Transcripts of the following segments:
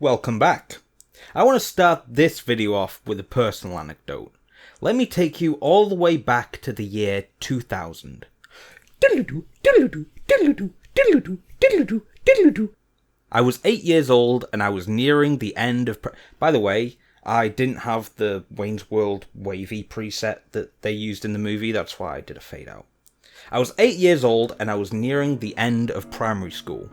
Welcome back. I want to start this video off with a personal anecdote. Let me take you all the way back to the year 2000. I was 8 years old and I was nearing the end of... By the way, I didn't have the Wayne's World wavy preset that they used in the movie, that's why I did a fade out. I was 8 years old and I was nearing the end of primary school.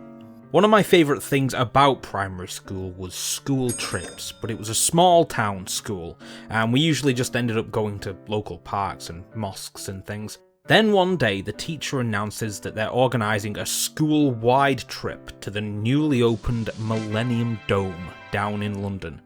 One of my favourite things about primary school was school trips, but it was a small town school, and we usually just ended up going to local parks and mosques and things. Then one day the teacher announces that they're organising a school-wide trip to the newly opened Millennium D'oh down in London.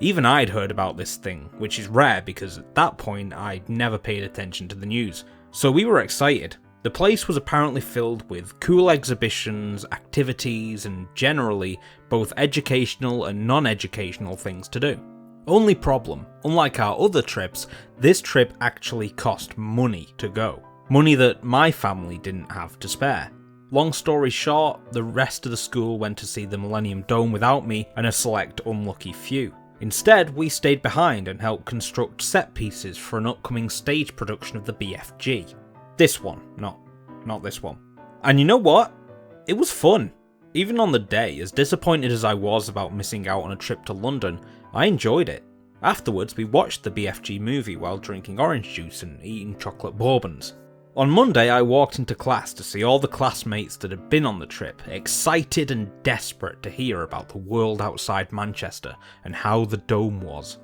Even I'd heard about this thing, which is rare because at that point I'd never paid attention to the news. So we were excited. The place was apparently filled with cool exhibitions, activities, and generally both educational and non-educational things to do. Only problem, unlike our other trips, this trip actually cost money to go. Money that my family didn't have to spare. Long story short, the rest of the school went to see the Millennium D'oh without me and a select unlucky few. Instead, we stayed behind and helped construct set pieces for an upcoming stage production of the BFG. This one, not this one. And you know what? It was fun. Even on the day, as disappointed as I was about missing out on a trip to London, I enjoyed it. Afterwards, we watched the BFG movie while drinking orange juice and eating chocolate bourbons. On Monday, I walked into class to see all the classmates that had been on the trip, excited and desperate to hear about the world outside Manchester and how the dome was.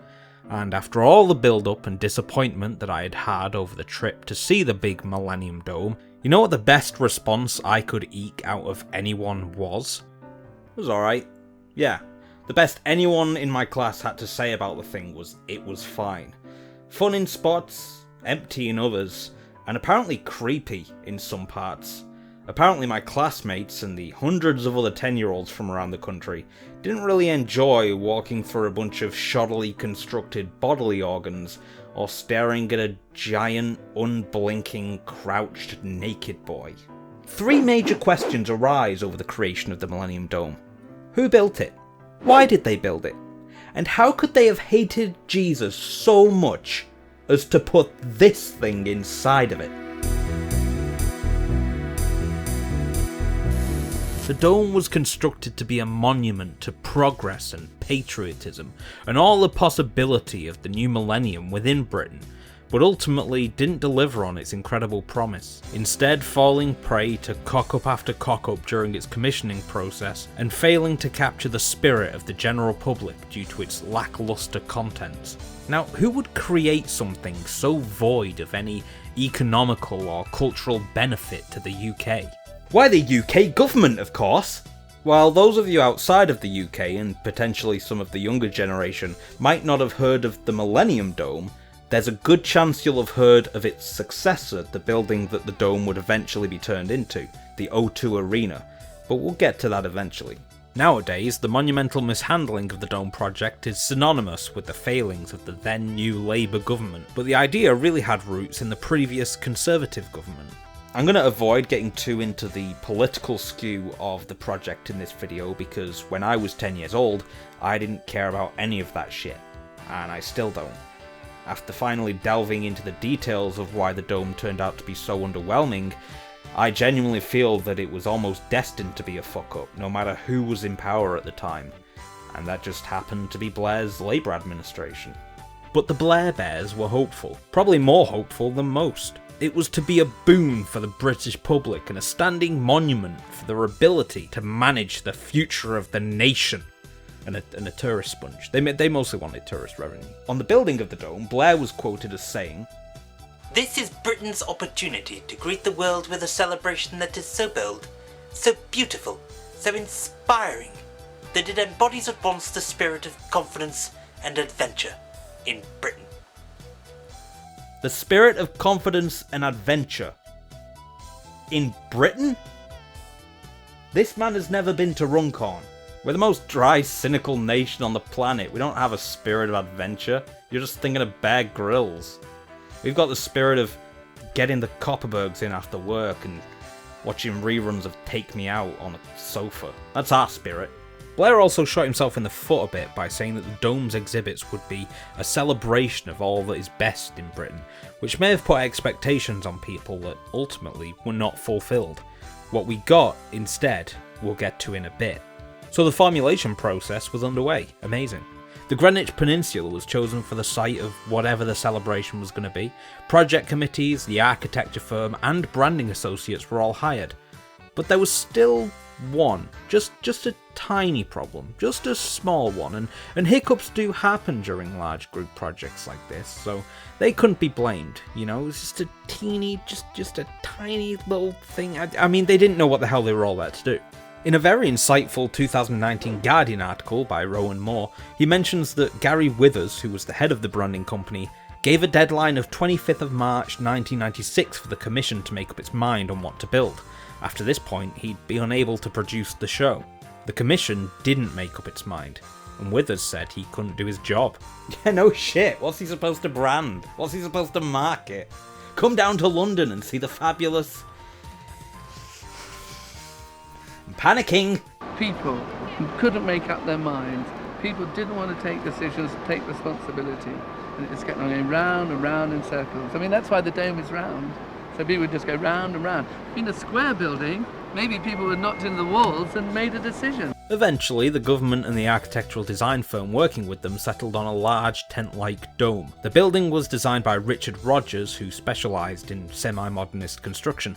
And after all the build-up and disappointment that I had had over the trip to see the big Millennium D'oh, you know what the best response I could eke out of anyone was? It was alright. Yeah, the best anyone in my class had to say about the thing was it was fine. Fun in spots, empty in others, and apparently creepy in some parts. Apparently my classmates and the hundreds of other 10-year-olds from around the country didn't really enjoy walking through a bunch of shoddily constructed bodily organs or staring at a giant, unblinking, crouched, naked boy. 3 major questions arise over the creation of the Millennium D'oh. Who built it? Why did they build it? And how could they have hated Jesus so much as to put this thing inside of it? The dome was constructed to be a monument to progress and patriotism, and all the possibility of the new millennium within Britain, but ultimately didn't deliver on its incredible promise, instead falling prey to cock-up after cock-up during its commissioning process, and failing to capture the spirit of the general public due to its lacklustre contents. Now, who would create something so void of any economical or cultural benefit to the UK? Why, the UK government, of course! While those of you outside of the UK, and potentially some of the younger generation, might not have heard of the Millennium D'oh, there's a good chance you'll have heard of its successor, the building that the dome would eventually be turned into, the O2 Arena, but we'll get to that eventually. Nowadays, the monumental mishandling of the Dome project is synonymous with the failings of the then new Labour government, but the idea really had roots in the previous Conservative government. I'm going to avoid getting too into the political skew of the project in this video because when I was 10 years old, I didn't care about any of that shit, and I still don't. After finally delving into the details of why the dome turned out to be so underwhelming, I genuinely feel that it was almost destined to be a fuck-up, no matter who was in power at the time, and that just happened to be Blair's Labour administration. But the Blair Bears were hopeful, probably more hopeful than most. It was to be a boon for the British public and a standing monument for their ability to manage the future of the nation. And a tourist sponge. They mostly wanted tourist revenue. On the building of the dome, Blair was quoted as saying, "This is Britain's opportunity to greet the world with a celebration that is so bold, so beautiful, so inspiring, that it embodies at once the spirit of confidence and adventure in Britain." The spirit of confidence and adventure in Britain? This man has never been to Runcorn. We're the most dry, cynical nation on the planet. We don't have a spirit of adventure. You're just thinking of Bear Grylls. We've got the spirit of getting the Copperbergs in after work and watching reruns of Take Me Out on a sofa. That's our spirit. Blair also shot himself in the foot a bit by saying that the Dome's exhibits would be a celebration of all that is best in Britain, which may have put expectations on people that ultimately were not fulfilled. What we got instead, we'll get to in a bit. So the formulation process was underway. Amazing. The Greenwich Peninsula was chosen for the site of whatever the celebration was going to be. Project committees, the architecture firm, and branding associates were all hired. But there was still one, just a tiny problem, just a small one, and hiccups do happen during large group projects like this, so they couldn't be blamed, you know. It was just a teeny, just a tiny little thing. I mean, they didn't know what the hell they were all there to do. In a very insightful 2019 Guardian article by Rowan Moore, he mentions that Gary Withers, who was the head of the branding company, gave a deadline of 25th of March 1996 for the commission to make up its mind on what to build. After this point, he'd be unable to produce the show. The commission didn't make up its mind, and Withers said he couldn't do his job. Yeah, no shit. What's he supposed to brand? What's he supposed to market? Come down to London and see the fabulous... I'm panicking! People who couldn't make up their minds, people didn't want to take decisions, take responsibility, and it just kept on going round and round in circles. I mean, that's why the dome is round. So people would just go round and round. In a square building, maybe people would knocked into the walls and made a decision. Eventually, the government and the architectural design firm working with them settled on a large tent-like dome. The building was designed by Richard Rogers, who specialised in semi-modernist construction.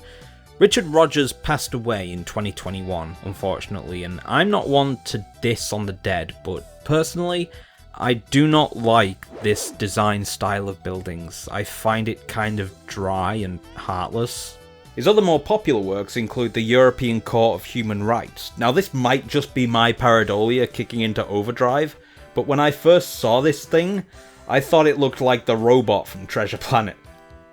Richard Rogers passed away in 2021, unfortunately, and I'm not one to diss on the dead, but personally, I do not like this design style of buildings. I find it kind of dry and heartless. His other more popular works include the European Court of Human Rights. Now this might just be my pareidolia kicking into overdrive, but when I first saw this thing, I thought it looked like the robot from Treasure Planet.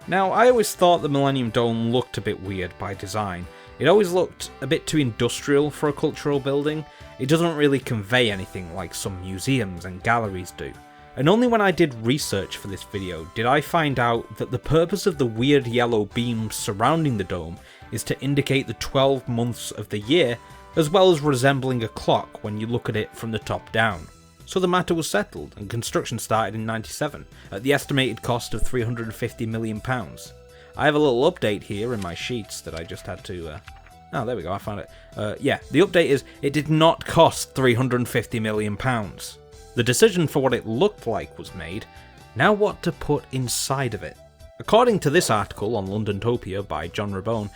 Now, I always thought the Millennium Dome looked a bit weird by design. It always looked a bit too industrial for a cultural building. It doesn't really convey anything like some museums and galleries do. And only when I did research for this video did I find out that the purpose of the weird yellow beams surrounding the dome is to indicate the 12 months of the year, as well as resembling a clock when you look at it from the top down. So the matter was settled, and construction started in '97, at the estimated cost of £350 million. I have a little update here in my sheets that I just had to... Oh, there we go, I found it. Yeah, the update is, it did not cost £350 million. The decision for what it looked like was made, now what to put inside of it. According to this article on London-topia by John Rabone,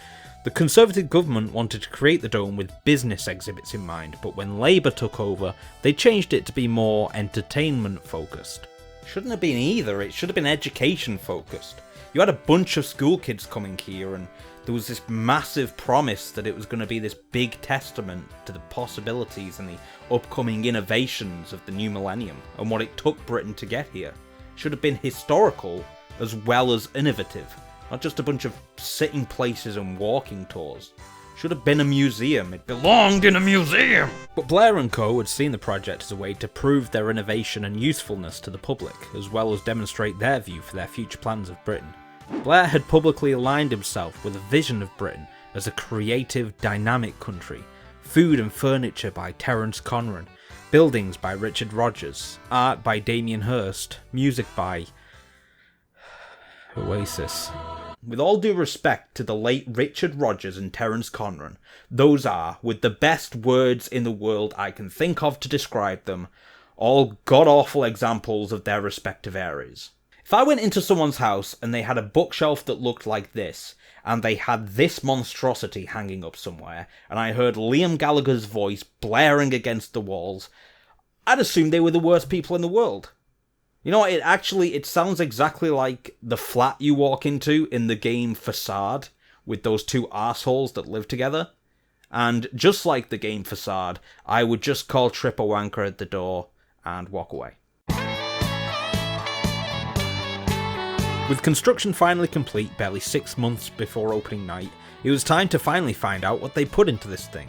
the Conservative government wanted to create the dome with business exhibits in mind, but when Labour took over, they changed it to be more entertainment-focused. Shouldn't have been either, it should have been education-focused. You had a bunch of school kids coming here, and there was this massive promise that it was going to be this big testament to the possibilities and the upcoming innovations of the new millennium, and what it took Britain to get here. Should have been historical as well as innovative. Not just a bunch of sitting places and walking tours. Should have been a museum. It belonged in a museum! But Blair and co. had seen the project as a way to prove their innovation and usefulness to the public, as well as demonstrate their view for their future plans of Britain. Blair had publicly aligned himself with a vision of Britain as a creative, dynamic country. Food and furniture by Terence Conran, buildings by Richard Rogers, art by Damien Hirst, music by... Oasis. With all due respect to the late Richard Rogers and Terence Conran, those are, with the best words in the world I can think of to describe them, all god-awful examples of their respective eras. If I went into someone's house and they had a bookshelf that looked like this, and they had this monstrosity hanging up somewhere, and I heard Liam Gallagher's voice blaring against the walls, I'd assume they were the worst people in the world. You know what, it sounds exactly like the flat you walk into in the game Facade, with those two arseholes that live together. And just like the game Facade, I would just call Trip a wanker at the door and walk away. With construction finally complete barely 6 months before opening night, it was time to finally find out what they put into this thing.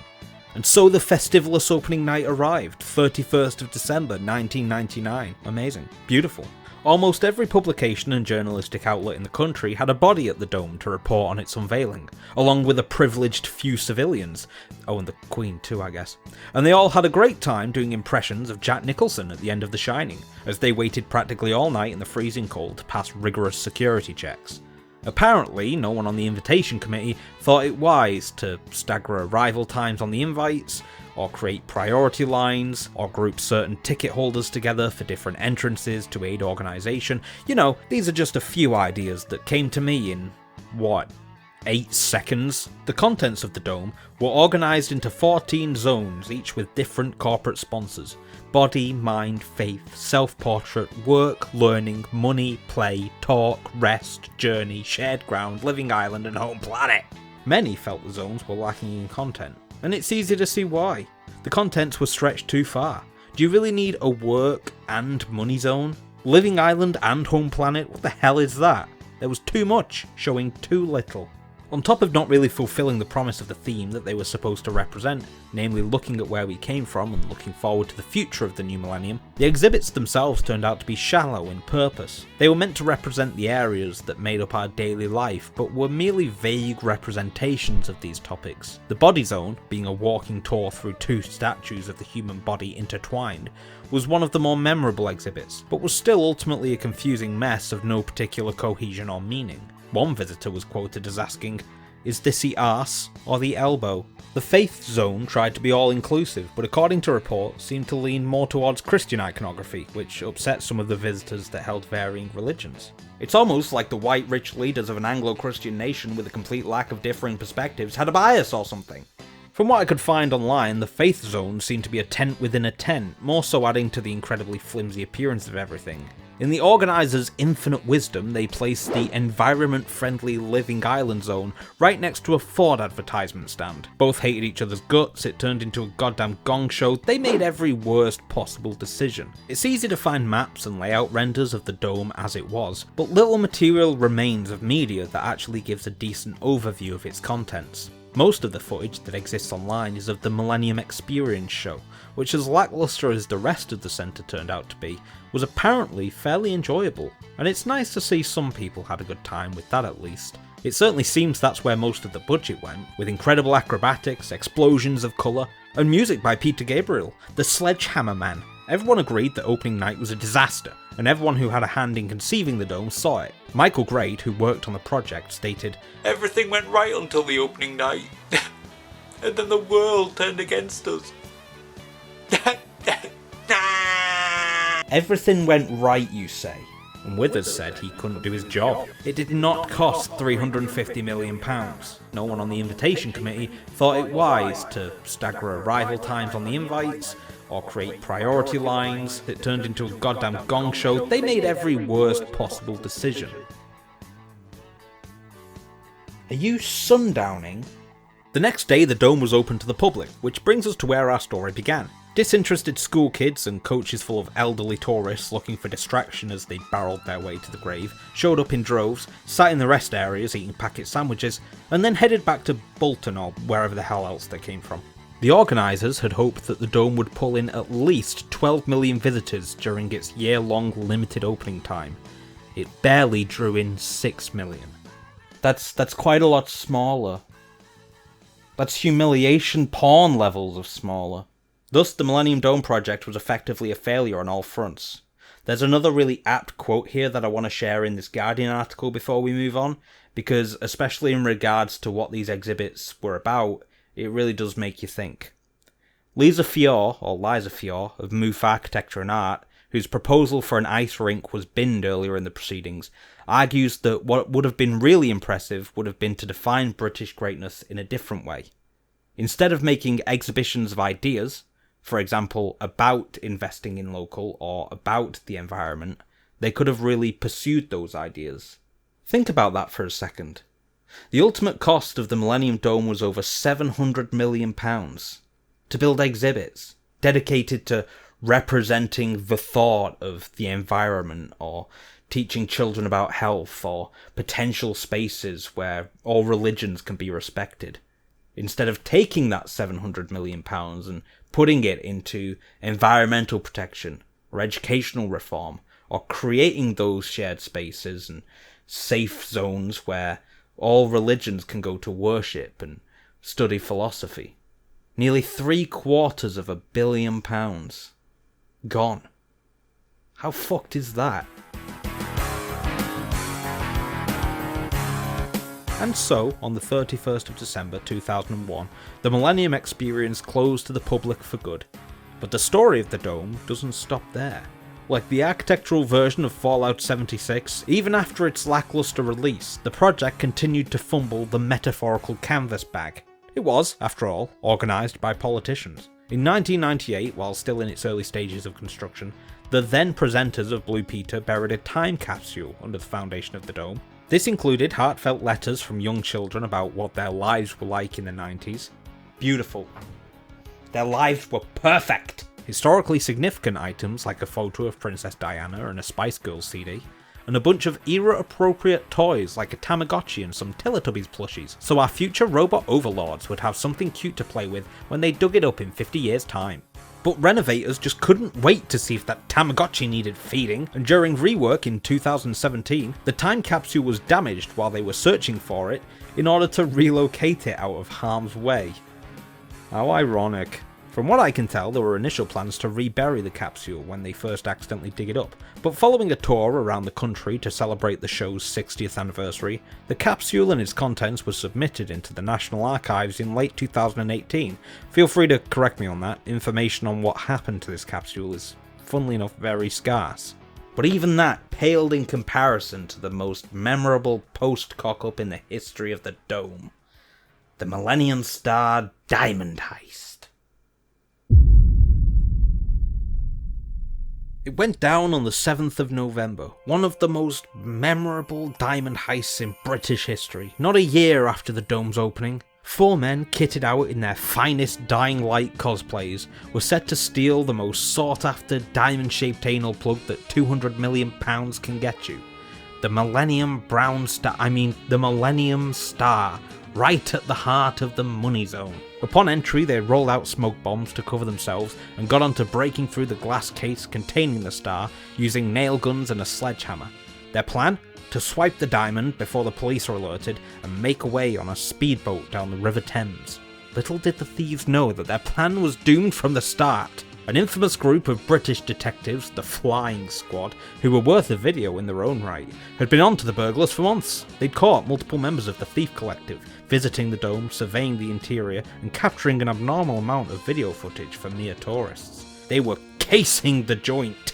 And so the festivalous opening night arrived, 31st of December 1999. Amazing. Beautiful. Almost every publication and journalistic outlet in the country had a body at the Dome to report on its unveiling, along with a privileged few civilians. Oh, and the Queen too, I guess. And they all had a great time doing impressions of Jack Nicholson at the end of The Shining, as they waited practically all night in the freezing cold to pass rigorous security checks. Apparently, no one on the invitation committee thought it wise to stagger arrival times on the invites, or create priority lines, or group certain ticket holders together for different entrances to aid organisation. You know, these are just a few ideas that came to me in, 8 seconds? The contents of the Dome were organised into 14 zones, each with different corporate sponsors. Body, mind, faith, self-portrait, work, learning, money, play, talk, rest, journey, shared ground, living island and home planet. Many felt the zones were lacking in content, and it's easy to see why. The contents were stretched too far. Do you really need a work and money zone? Living island and home planet? What the hell is that? There was too much, showing too little. On top of not really fulfilling the promise of the theme that they were supposed to represent, namely looking at where we came from and looking forward to the future of the new millennium, the exhibits themselves turned out to be shallow in purpose. They were meant to represent the areas that made up our daily life, but were merely vague representations of these topics. The body zone, being a walking tour through 2 statues of the human body intertwined, was one of the more memorable exhibits, but was still ultimately a confusing mess of no particular cohesion or meaning. One visitor was quoted as asking, "Is this the arse or the elbow?" The faith zone tried to be all-inclusive, but according to reports, seemed to lean more towards Christian iconography, which upset some of the visitors that held varying religions. It's almost like the white rich leaders of an Anglo-Christian nation with a complete lack of differing perspectives had a bias or something. From what I could find online, the faith zone seemed to be a tent within a tent, more so adding to the incredibly flimsy appearance of everything. In the organisers' infinite wisdom, they placed the environment-friendly living island zone right next to a Ford advertisement stand. Both hated each other's guts, it turned into a goddamn gong show, they made every worst possible decision. It's easy to find maps and layout renders of the Dome as it was, but little material remains of media that actually gives a decent overview of its contents. Most of the footage that exists online is of the Millennium Experience show, which, as lackluster as the rest of the centre turned out to be, was apparently fairly enjoyable, and it's nice to see some people had a good time with that at least. It certainly seems that's where most of the budget went, with incredible acrobatics, explosions of colour, and music by Peter Gabriel, the Sledgehammer Man. Everyone agreed that opening night was a disaster, and everyone who had a hand in conceiving the Dome saw it. Michael Grade, who worked on the project, stated, "Everything went right until the opening night, and then the world turned against us." "Everything went right, you say?" And Withers said he couldn't do his job. It did not cost £350 million. No one on the invitation committee thought it wise to stagger arrival times on the invites, or create priority lines. It turned into a goddamn gong show. They made every worst possible decision. Are you sundowning? The next day the Dome was open to the public, which brings us to where our story began. Disinterested school kids and coaches full of elderly tourists looking for distraction as they barreled their way to the grave showed up in droves, sat in the rest areas eating packet sandwiches, and then headed back to Bolton or wherever the hell else they came from. The organisers had hoped that the Dome would pull in at least 12 million visitors during its year-long limited opening time. It barely drew in 6 million. That's quite a lot smaller. That's humiliation porn levels of smaller. Thus, the Millennium Dome project was effectively a failure on all fronts. There's another really apt quote here that I want to share in this Guardian article before we move on, because especially in regards to what these exhibits were about, it really does make you think. Liza Fior of Moof Architecture and Art, whose proposal for an ice rink was binned earlier in the proceedings, argues that what would have been really impressive would have been to define British greatness in a different way. Instead of making exhibitions of ideas, for example, about investing in local or about the environment, they could have really pursued those ideas. Think about that for a second. The ultimate cost of the Millennium Dome was over £700 million to build exhibits dedicated to representing the thought of the environment, or teaching children about health, or potential spaces where all religions can be respected. Instead of taking that £700 million and putting it into environmental protection, or educational reform, or creating those shared spaces and safe zones where all religions can go to worship and study philosophy. Nearly £750 million. Gone. How fucked is that? And so, on the 31st of December 2001, the Millennium Experience closed to the public for good. But the story of the Dome doesn't stop there. Like the architectural version of Fallout 76, even after its lackluster release, the project continued to fumble the metaphorical canvas bag. It was, after all, organised by politicians. In 1998, while still in its early stages of construction, the then presenters of Blue Peter buried a time capsule under the foundation of the Dome. This included heartfelt letters from young children about what their lives were like in the 90s. Beautiful. Their lives were perfect! Historically significant items like a photo of Princess Diana and a Spice Girls CD, and a bunch of era-appropriate toys like a Tamagotchi and some Teletubbies plushies, so our future robot overlords would have something cute to play with when they dug it up in 50 years' time. But renovators just couldn't wait to see if that Tamagotchi needed feeding, and during rework in 2017, the time capsule was damaged while they were searching for it in order to relocate it out of harm's way. How ironic. From what I can tell, there were initial plans to rebury the capsule when they first accidentally dig it up, but following a tour around the country to celebrate the show's 60th anniversary, the capsule and its contents were submitted into the National Archives in late 2018. Feel free to correct me on that. Information on what happened to this capsule is, funnily enough, very scarce. But even that paled in comparison to the most memorable post-cock-up in the history of the Dome. The Millennium Star Diamond Heist. It went down on the 7th of November, one of the most memorable diamond heists in British history. Not a year after the Dome's opening, 4 men kitted out in their finest Dying Light cosplays were set to steal the most sought-after diamond-shaped anal plug that £200 million can get you. The Millennium Star, right at the heart of the money zone. Upon entry, they rolled out smoke bombs to cover themselves and got on to breaking through the glass case containing the star using nail guns and a sledgehammer. Their plan? To swipe the diamond before the police are alerted and make away on a speedboat down the River Thames. Little did the thieves know that their plan was doomed from the start. An infamous group of British detectives, the Flying Squad, who were worth a video in their own right, had been on to the burglars for months. They'd caught multiple members of the Thief Collective, visiting the Dome, surveying the interior, and capturing an abnormal amount of video footage for mere tourists. They were casing the joint.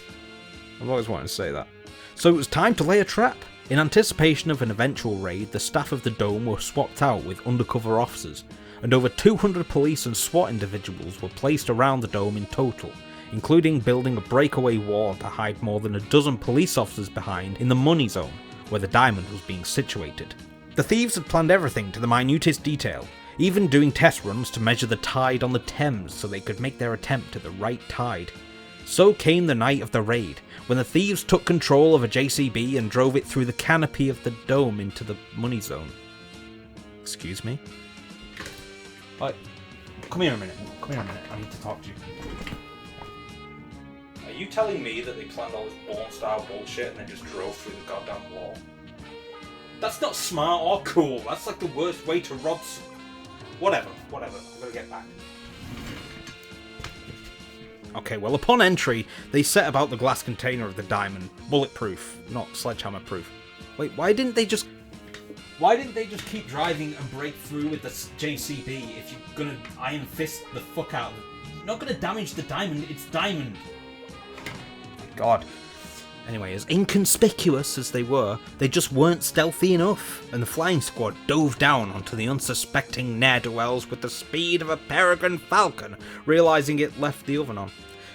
I've always wanted to say that. So it was time to lay a trap. In anticipation of an eventual raid, the staff of the Dome were swapped out with undercover officers, and over 200 police and SWAT individuals were placed around the Dome in total, including building a breakaway wall to hide more than a dozen police officers behind in the money zone, where the diamond was being situated. The thieves had planned everything to the minutest detail, even doing test runs to measure the tide on the Thames so they could make their attempt at the right tide. So came the night of the raid, when the thieves took control of a JCB and drove it through the canopy of the Dome into the money zone. Excuse me? Come here a minute. I need to talk to you. Are you telling me that they planned all this Born-style bullshit and then just drove through the goddamn wall? That's not smart or cool. That's like the worst way to rob Whatever. I'm gonna get back. Okay, well, upon entry, they set about the glass container of the diamond. Bulletproof, not sledgehammer proof. Wait, why didn't they just keep driving and break through with the JCB if you're gonna iron fist the fuck out of it? You're not gonna damage the diamond, it's diamond. God. Anyway, as inconspicuous as they were, they just weren't stealthy enough, and the Flying Squad dove down onto the unsuspecting ne'er-do-wells with the speed of a peregrine falcon, realising it left the oven on.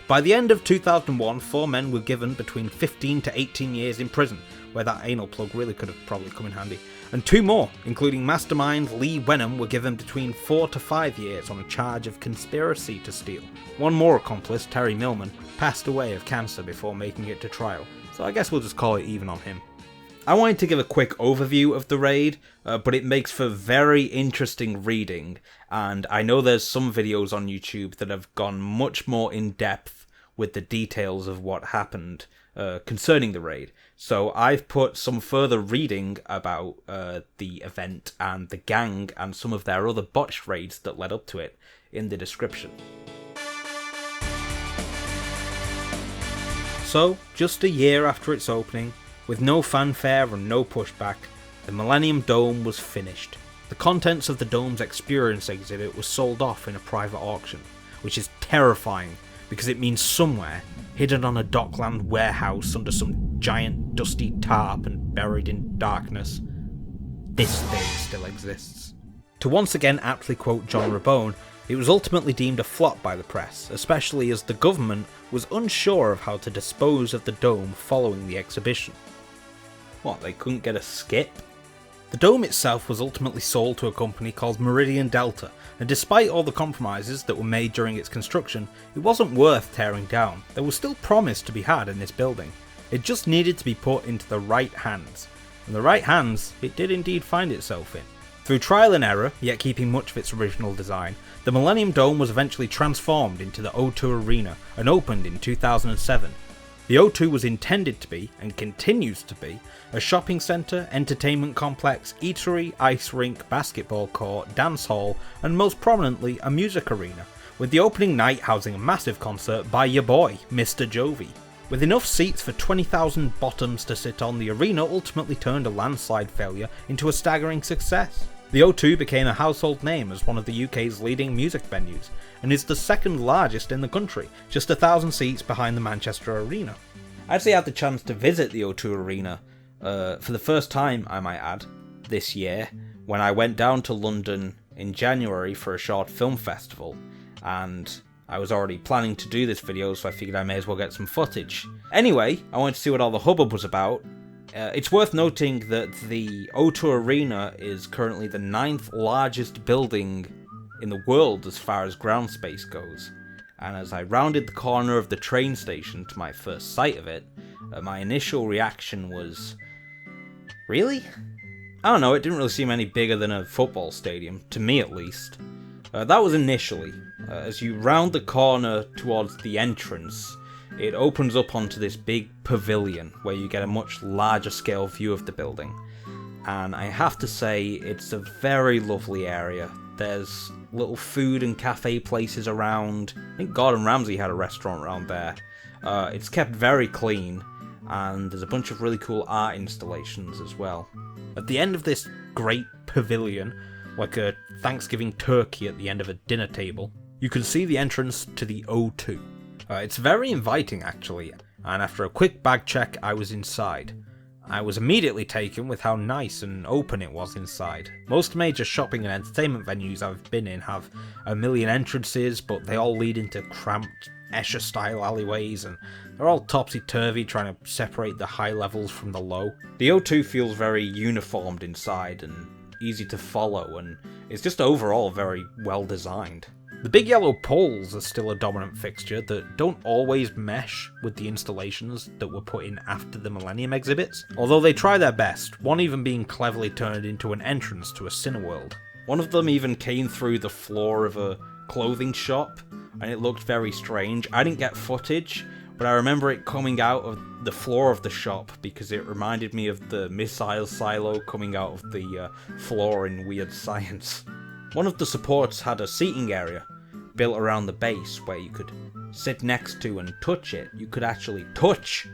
By the end of 2001, 4 men were given between 15 to 18 years in prison, where that anal plug really could have probably come in handy, and 2 more, including mastermind Lee Wenham, were given between 4 to 5 years on a charge of conspiracy to steal. One more accomplice, Terry Millman, passed away of cancer before making it to trial, so I guess we'll just call it even on him. I wanted to give a quick overview of the raid, but it makes for very interesting reading, and I know there's some videos on YouTube that have gone much more in depth with the details of what happened concerning the raid. So I've put some further reading about the event and the gang and some of their other botched raids that led up to it in the description. So, just a year after its opening, with no fanfare and no pushback, the Millennium Dome was finished. The contents of the Dome's experience exhibit was sold off in a private auction, which is terrifying because it means somewhere, hidden on a dockland warehouse under some giant dusty tarp and buried in darkness, this thing still exists. To once again aptly quote John Rabone, it was ultimately deemed a flop by the press, especially as the government was unsure of how to dispose of the dome following the exhibition. What, they couldn't get a skip? The dome itself was ultimately sold to a company called Meridian Delta, and despite all the compromises that were made during its construction, it wasn't worth tearing down. There was still promise to be had in this building. It just needed to be put into the right hands. And the right hands it did indeed find itself in. Through trial and error, yet keeping much of its original design, the Millennium Dome was eventually transformed into the O2 Arena and opened in 2007. The O2 was intended to be, and continues to be, a shopping centre, entertainment complex, eatery, ice rink, basketball court, dance hall, and most prominently a music arena, with the opening night housing a massive concert by your boy, Mr. Jovi. With enough seats for 20,000 bottoms to sit on, the arena ultimately turned a landslide failure into a staggering success. The O2 became a household name as one of the UK's leading music venues, and is the second largest in the country, just 1,000 seats behind the Manchester Arena. I actually had the chance to visit the O2 Arena for the first time, I might add, this year, when I went down to London in January for a short film festival, and I was already planning to do this video, so I figured I may as well get some footage. Anyway, I wanted to see what all the hubbub was about. It's worth noting that the O2 Arena is currently the 9th largest building in the world as far as ground space goes. And as I rounded the corner of the train station to my first sight of it, my initial reaction was, really? I don't know, it didn't really seem any bigger than a football stadium, to me at least. That was initially. As you round the corner towards the entrance, it opens up onto this big pavilion where you get a much larger scale view of the building. And I have to say, it's a very lovely area. There's little food and cafe places around. I think Gordon Ramsay had a restaurant around there. It's kept very clean, and there's a bunch of really cool art installations as well. At the end of this great pavilion, like a Thanksgiving turkey at the end of a dinner table, you can see the entrance to the O2. It's very inviting actually, and after a quick bag check I was inside. I was immediately taken with how nice and open it was inside. Most major shopping and entertainment venues I've been in have a million entrances, but they all lead into cramped Escher-style alleyways, and they're all topsy-turvy trying to separate the high levels from the low. The O2 feels very uniformed inside and easy to follow, and it's just overall very well designed. The big yellow poles are still a dominant fixture that don't always mesh with the installations that were put in after the Millennium exhibits, although they try their best, one even being cleverly turned into an entrance to a Cineworld. One of them even came through the floor of a clothing shop, and it looked very strange. I didn't get footage, but I remember it coming out of the floor of the shop because it reminded me of the missile silo coming out of the floor in Weird Science. One of the supports had a seating area built around the base where you could sit next to and touch it. You could actually touch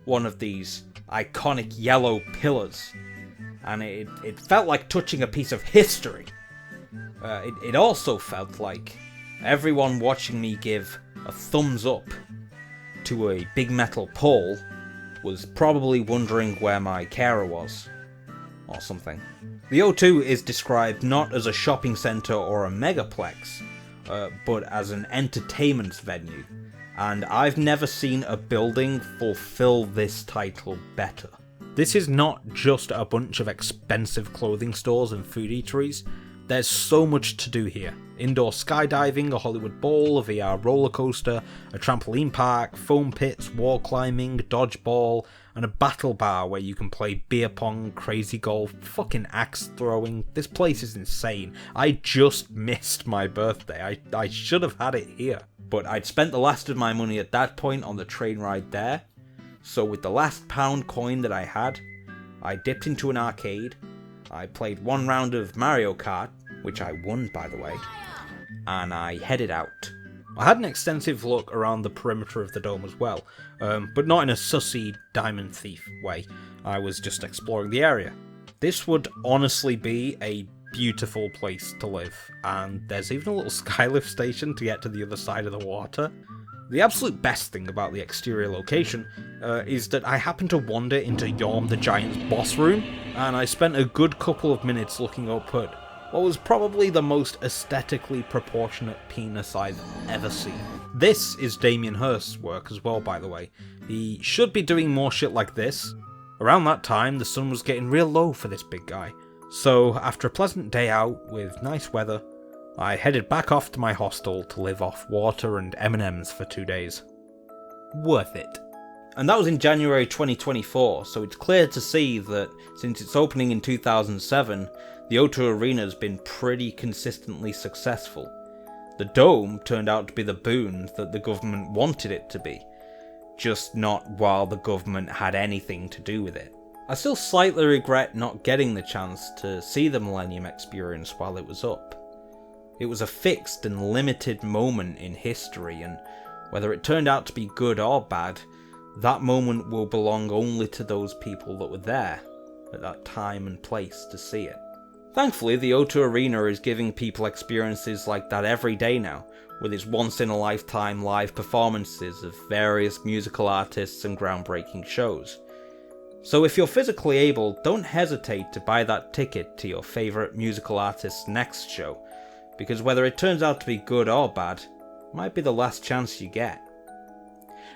one of these iconic yellow pillars, and it felt like touching a piece of history. It also felt like everyone watching me give a thumbs up to a big metal pole was probably wondering where my carer was, or something. The O2 is described not as a shopping centre or a megaplex, but as an entertainment venue, and I've never seen a building fulfill this title better. This is not just a bunch of expensive clothing stores and food eateries. There's so much to do here. Indoor skydiving, a Hollywood Bowl, a VR roller coaster, a trampoline park, foam pits, wall climbing, dodgeball, and a battle bar where you can play beer pong, crazy golf, fucking axe throwing. This place is insane. I just missed my birthday. I should have had it here. But I'd spent the last of my money at that point on the train ride there, so with the last pound coin that I had, I dipped into an arcade, I played one round of Mario Kart, which I won by the way, and I headed out. I had an extensive look around the perimeter of the dome as well, but not in a sussy diamond thief way. I was just exploring the area. This would honestly be a beautiful place to live, and there's even a little skylift station to get to the other side of the water. The absolute best thing about the exterior location is that I happened to wander into Yorm the Giant's boss room, and I spent a good couple of minutes looking up at what was probably the most aesthetically proportionate penis I've ever seen. This is Damien Hirst's work as well, by the way. He should be doing more shit like this. Around that time, the sun was getting real low for this big guy. So, after a pleasant day out with nice weather, I headed back off to my hostel to live off water and M&Ms for 2 days. Worth it. And that was in January 2024, so it's clear to see that since its opening in 2007, the O2 Arena has been pretty consistently successful. The dome turned out to be the boon that the government wanted it to be, just not while the government had anything to do with it. I still slightly regret not getting the chance to see the Millennium experience while it was up. It was a fixed and limited moment in history, and whether it turned out to be good or bad, that moment will belong only to those people that were there at that time and place to see it. Thankfully, the O2 Arena is giving people experiences like that every day now, with its once-in-a-lifetime live performances of various musical artists and groundbreaking shows. So if you're physically able, don't hesitate to buy that ticket to your favourite musical artist's next show, because whether it turns out to be good or bad, might be the last chance you get.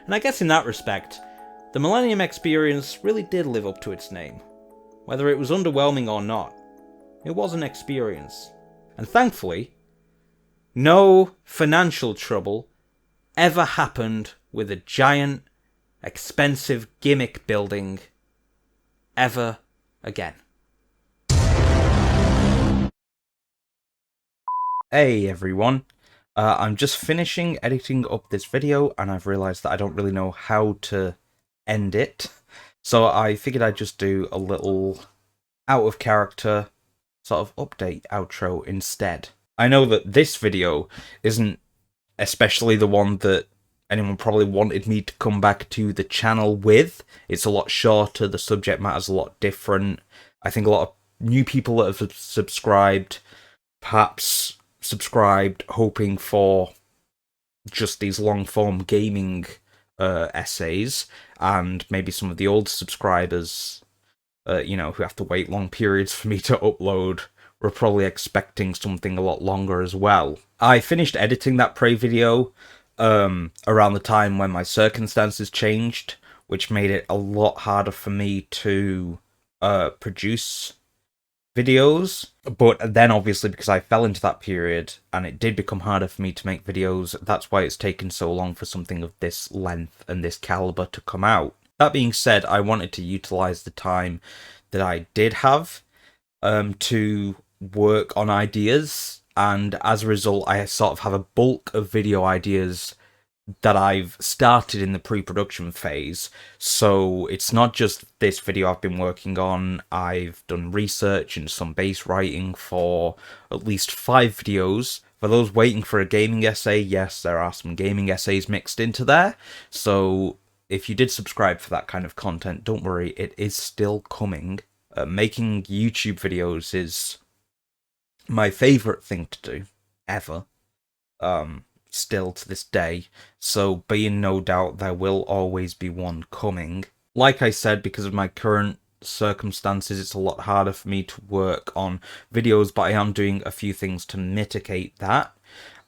And I guess in that respect, the Millennium experience really did live up to its name. Whether it was underwhelming or not, it was an experience. And thankfully, no financial trouble ever happened with a giant, expensive gimmick building ever again. Hey everyone, I'm just finishing editing up this video and I've realised that I don't really know how to end it. So I figured I'd just do a little out of character sort of update outro instead. I know that this video isn't especially the one that anyone probably wanted me to come back to the channel with. It's a lot shorter, the subject matter's a lot different. I think a lot of new people that have subscribed, perhaps subscribed hoping for just these long form gaming essays, and maybe some of the old subscribers who have to wait long periods for me to upload, were probably expecting something a lot longer as well. I finished editing that Prey video around the time when my circumstances changed, which made it a lot harder for me to produce videos. But then obviously because I fell into that period and it did become harder for me to make videos, that's why it's taken so long for something of this length and this caliber to come out. That being said, I wanted to utilize the time that I did have to work on ideas, and as a result I sort of have a bulk of video ideas that I've started in the pre-production phase. So it's not just this video I've been working on, I've done research and some base writing for at least 5 videos. For those waiting for a gaming essay, yes, there are some gaming essays mixed into there, so if you did subscribe for that kind of content, don't worry, it is still coming. Making YouTube videos is my favourite thing to do, ever. Still to this day, so be in no doubt there will always be one coming. Like I said, because of my current circumstances, it's a lot harder for me to work on videos, but I am doing a few things to mitigate that.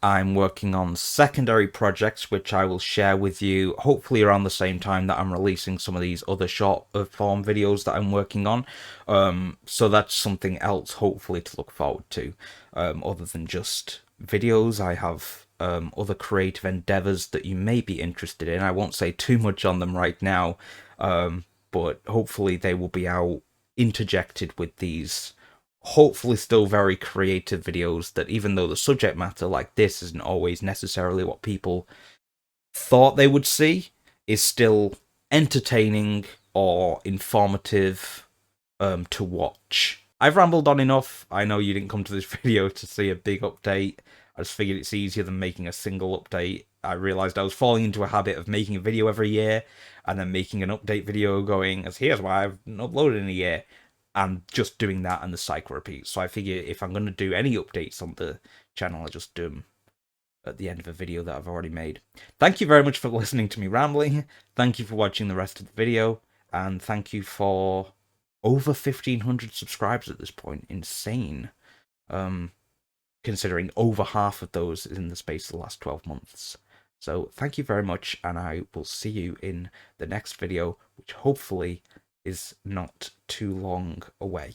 I'm working on secondary projects, which I will share with you hopefully around the same time that I'm releasing some of these other short form videos that I'm working on. So that's something else hopefully to look forward to. Other than just videos, I have other creative endeavours that you may be interested in. I won't say too much on them right now, but hopefully they will be out interjected with these hopefully still very creative videos that, even though the subject matter like this isn't always necessarily what people thought they would see, is still entertaining or informative to watch. I've rambled on enough. I know you didn't come to this video to see a big update. I just figured it's easier than making a single update. I realised I was falling into a habit of making a video every year and then making an update video going, as here's why I've not uploaded in a year, and just doing that and the cycle repeats. So I figure if I'm going to do any updates on the channel, I'll just do them at the end of a video that I've already made. Thank you very much for listening to me rambling. Thank you for watching the rest of the video, and thank you for over 1,500 subscribers at this point. Insane. Considering over half of those is in the space of the last 12 months. So thank you very much, and I will see you in the next video, which hopefully is not too long away.